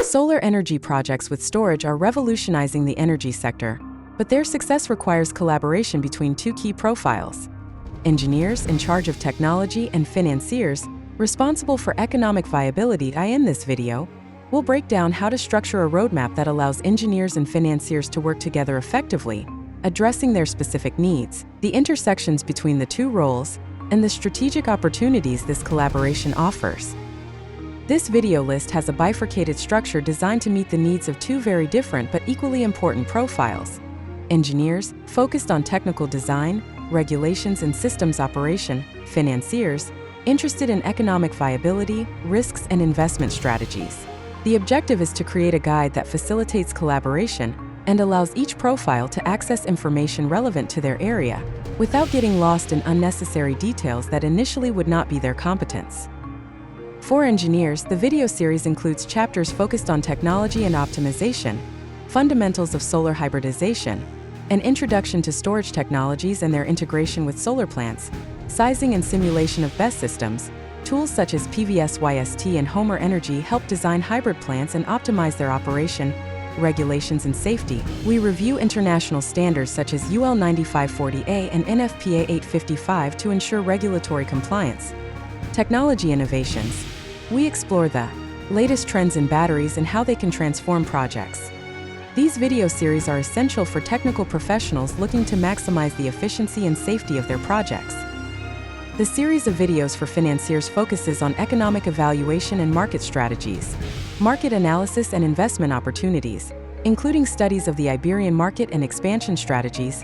Solar energy projects with storage are revolutionizing the energy sector, but their success requires collaboration between two key profiles: engineers in charge of technology and financiers responsible for economic viability. In this video, we'll break down how to structure a roadmap that allows engineers and financiers to work together effectively, addressing their specific needs, the intersections between the two roles, and the strategic opportunities this collaboration offers. This video list has a bifurcated structure designed to meet the needs of two very different but equally important profiles: engineers, focused on technical design, regulations and systems operation; financiers, interested in economic viability, risks and investment strategies. The objective is to create a guide that facilitates collaboration and allows each profile to access information relevant to their area without getting lost in unnecessary details that initially would not be their competence. For engineers, the video series includes chapters focused on technology and optimization, fundamentals of solar hybridization, an introduction to storage technologies and their integration with solar plants, sizing and simulation of BESS systems. Tools such as PVSYST and Homer Energy help design hybrid plants and optimize their operation. Regulations and safety. We review international standards such as UL 9540A and NFPA 855 to ensure regulatory compliance. Technology innovations. We explore the latest trends in batteries and how they can transform projects. These video series are essential for technical professionals looking to maximize the efficiency and safety of their projects. The series of videos for financiers focuses on economic evaluation and market strategies, market analysis and investment opportunities, including studies of the Iberian market and expansion strategies,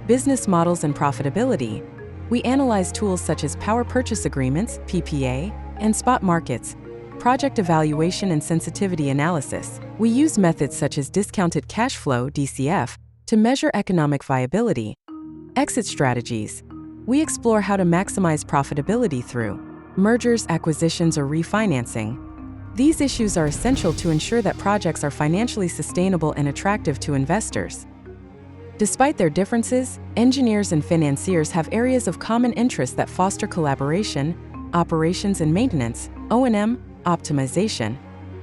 business models and profitability. We analyze tools such as power purchase agreements, PPA, and spot markets, project evaluation and sensitivity analysis. We use methods such as discounted cash flow, DCF, to measure economic viability. Exit strategies. We explore how to maximize profitability through mergers, acquisitions, or refinancing. These issues are essential to ensure that projects are financially sustainable and attractive to investors. Despite their differences, engineers and financiers have areas of common interest that foster collaboration. Operations and maintenance, O&M, optimization,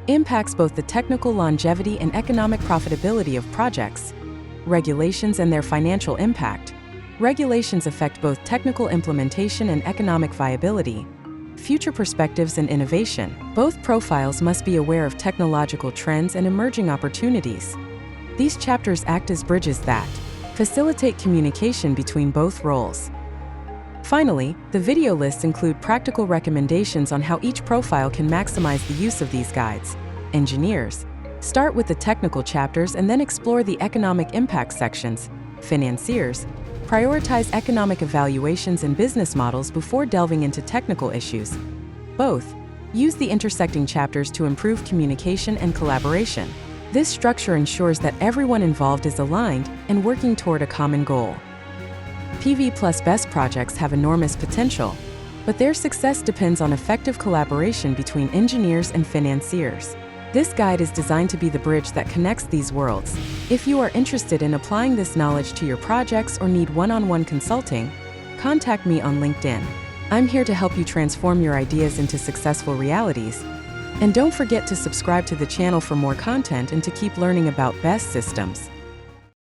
impacts both the technical longevity and economic profitability of projects. Regulations and their financial impact. Regulations affect both technical implementation and economic viability. Future perspectives and innovation. Both profiles must be aware of technological trends and emerging opportunities. These chapters act as bridges that facilitate communication between both roles. Finally, the video lists include practical recommendations on how each profile can maximize the use of these guides. Engineers, start with the technical chapters and then explore the economic impact sections. Financiers, prioritize economic evaluations and business models before delving into technical issues. Both use the intersecting chapters to improve communication and collaboration. This structure ensures that everyone involved is aligned and working toward a common goal. PV plus BESS projects have enormous potential, but their success depends on effective collaboration between engineers and financiers. This guide is designed to be the bridge that connects these worlds. If you are interested in applying this knowledge to your projects or need one-on-one consulting, contact me on LinkedIn. I'm here to help you transform your ideas into successful realities. And don't forget to subscribe to the channel for more content and to keep learning about BESS systems.